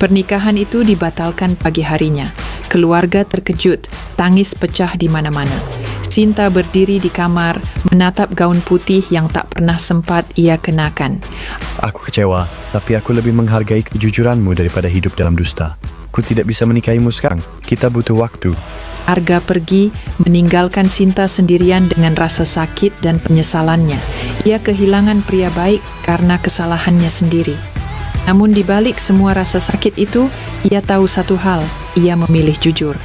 Pernikahan itu dibatalkan pagi harinya. Keluarga terkejut, tangis pecah di mana-mana. Sinta berdiri di kamar, menatap gaun putih yang tak pernah sempat ia kenakan. Aku kecewa, tapi aku lebih menghargai kejujuranmu daripada hidup dalam dusta. Aku tidak bisa menikahimu sekarang. Kita butuh waktu. Arga pergi, meninggalkan Sinta sendirian dengan rasa sakit dan penyesalannya. Ia kehilangan pria baik karena kesalahannya sendiri. Namun di balik semua rasa sakit itu, ia tahu satu hal, ia memilih jujur.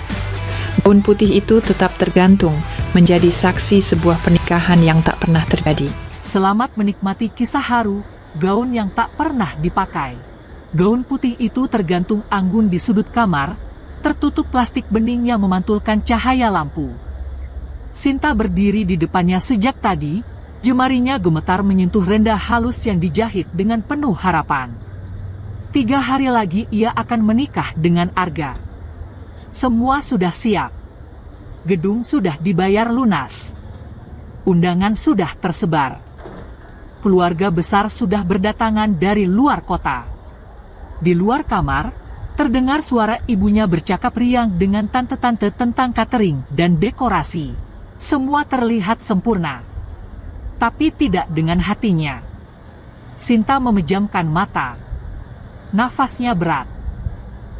Gaun putih itu tetap tergantung, menjadi saksi sebuah pernikahan yang tak pernah terjadi. Selamat menikmati kisah haru, gaun yang tak pernah dipakai. Gaun putih itu tergantung anggun di sudut kamar, tertutup plastik bening yang memantulkan cahaya lampu. Sinta berdiri di depannya sejak tadi, jemarinya gemetar menyentuh rendah halus yang dijahit dengan penuh harapan. 3 hari lagi ia akan menikah dengan Arga. Semua sudah siap. Gedung sudah dibayar lunas. Undangan sudah tersebar. Keluarga besar sudah berdatangan dari luar kota. Di luar kamar, terdengar suara ibunya bercakap riang dengan tante-tante tentang catering dan dekorasi. Semua terlihat sempurna. Tapi tidak dengan hatinya. Sinta memejamkan mata. Nafasnya berat.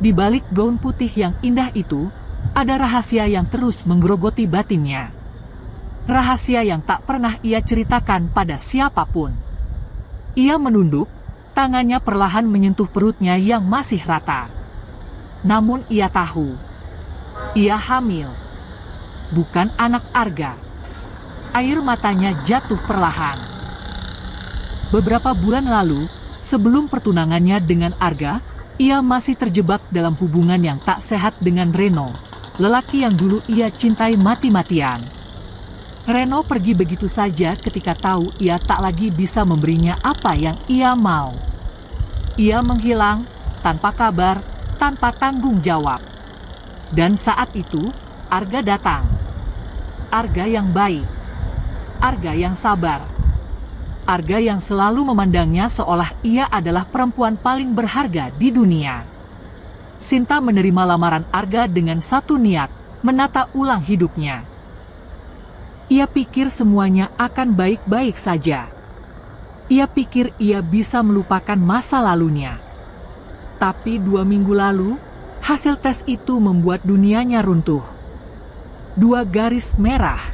Di balik gaun putih yang indah itu, ada rahasia yang terus menggerogoti batinnya. Rahasia yang tak pernah ia ceritakan pada siapapun. Ia menunduk, tangannya perlahan menyentuh perutnya yang masih rata. Namun ia tahu, ia hamil. Bukan anak Arga. Air matanya jatuh perlahan. Beberapa bulan lalu, sebelum pertunangannya dengan Arga, ia masih terjebak dalam hubungan yang tak sehat dengan Reno, lelaki yang dulu ia cintai mati-matian. Reno pergi begitu saja ketika tahu ia tak lagi bisa memberinya apa yang ia mau. Ia menghilang, tanpa kabar, tanpa tanggung jawab. Dan saat itu, Arga datang. Arga yang baik. Arga yang sabar. Arga yang selalu memandangnya seolah ia adalah perempuan paling berharga di dunia. Sinta menerima lamaran Arga dengan satu niat, menata ulang hidupnya. Ia pikir semuanya akan baik-baik saja. Ia pikir ia bisa melupakan masa lalunya. Tapi 2 minggu lalu, hasil tes itu membuat dunianya runtuh. 2 garis merah.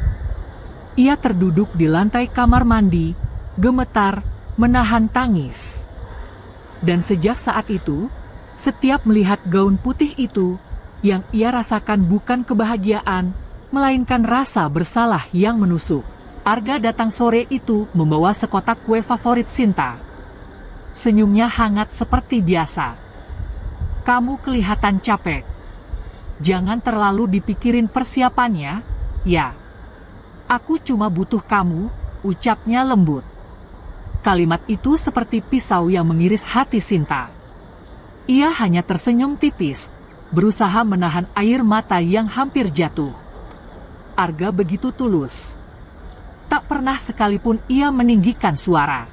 Ia terduduk di lantai kamar mandi, gemetar, menahan tangis. Dan sejak saat itu, setiap melihat gaun putih itu, yang ia rasakan bukan kebahagiaan, melainkan rasa bersalah yang menusuk. Arga datang sore itu membawa sekotak kue favorit Sinta. Senyumnya hangat seperti biasa. Kamu kelihatan capek. Jangan terlalu dipikirin persiapannya, ya. Aku cuma butuh kamu, ucapnya lembut. Kalimat itu seperti pisau yang mengiris hati Sinta. Ia hanya tersenyum tipis, berusaha menahan air mata yang hampir jatuh. Arga begitu tulus. Tak pernah sekalipun ia meninggikan suara.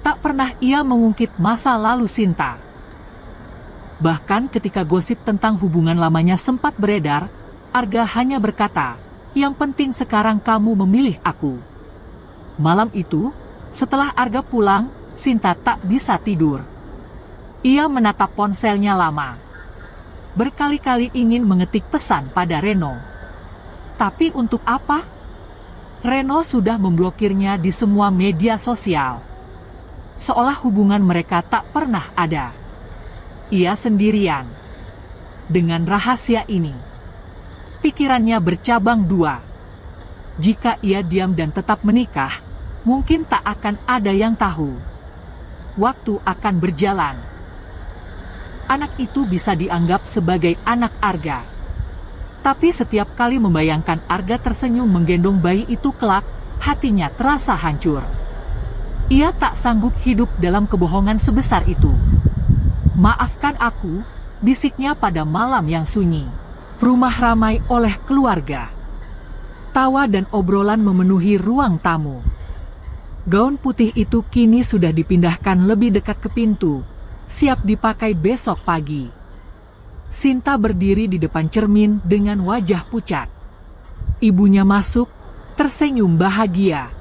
Tak pernah ia mengungkit masa lalu Sinta. Bahkan ketika gosip tentang hubungan lamanya sempat beredar, Arga hanya berkata, "Yang penting sekarang kamu memilih aku." Malam itu, setelah Arga pulang, Sinta tak bisa tidur. Ia menatap ponselnya lama. Berkali-kali ingin mengetik pesan pada Reno. Tapi untuk apa? Reno sudah memblokirnya di semua media sosial. Seolah hubungan mereka tak pernah ada. Ia sendirian. Dengan rahasia ini, pikirannya bercabang 2. Jika ia diam dan tetap menikah, mungkin tak akan ada yang tahu. Waktu akan berjalan. Anak itu bisa dianggap sebagai anak Arga. Tapi setiap kali membayangkan Arga tersenyum menggendong bayi itu kelak, hatinya terasa hancur. Ia tak sanggup hidup dalam kebohongan sebesar itu. "Maafkan aku," bisiknya pada malam yang sunyi. Rumah ramai oleh keluarga. Tawa dan obrolan memenuhi ruang tamu. Gaun putih itu kini sudah dipindahkan lebih dekat ke pintu, siap dipakai besok pagi. Sinta berdiri di depan cermin dengan wajah pucat. Ibunya masuk, tersenyum bahagia.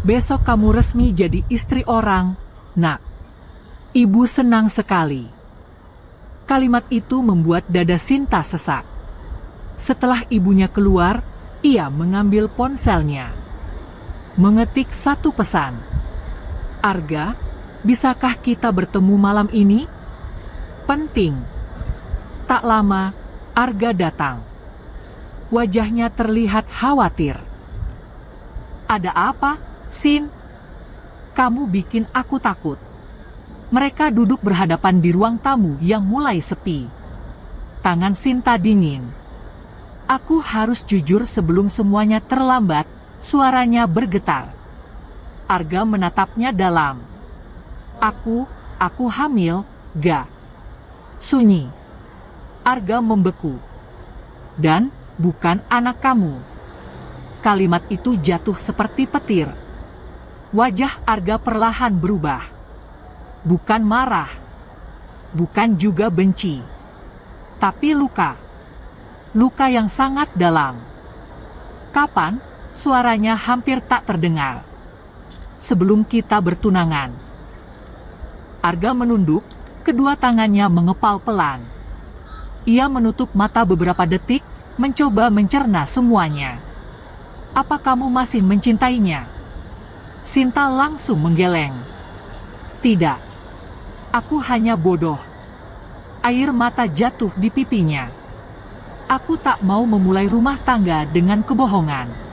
Besok kamu resmi jadi istri orang, nak. Ibu senang sekali. Kalimat itu membuat dada Sinta sesak. Setelah ibunya keluar, ia mengambil ponselnya. Mengetik satu pesan. Arga, bisakah kita bertemu malam ini? Penting. Tak lama, Arga datang. Wajahnya terlihat khawatir. Ada apa, Sin? Kamu bikin aku takut. Mereka duduk berhadapan di ruang tamu yang mulai sepi. Tangan Sinta dingin. Aku harus jujur sebelum semuanya terlambat, suaranya bergetar. Arga menatapnya dalam. Aku hamil, ga. Sunyi. Arga membeku. Dan bukan anak kamu. Kalimat itu jatuh seperti petir. Wajah Arga perlahan berubah. Bukan marah. Bukan juga benci. Tapi luka. Luka yang sangat dalam. Kapan? Suaranya hampir tak terdengar. Sebelum kita bertunangan. Arga menunduk, kedua tangannya mengepal pelan. Ia menutup mata beberapa detik, mencoba mencerna semuanya. Apa kamu masih mencintainya? Sinta langsung menggeleng. Tidak. Aku hanya bodoh. Air mata jatuh di pipinya. Aku tak mau memulai rumah tangga dengan kebohongan.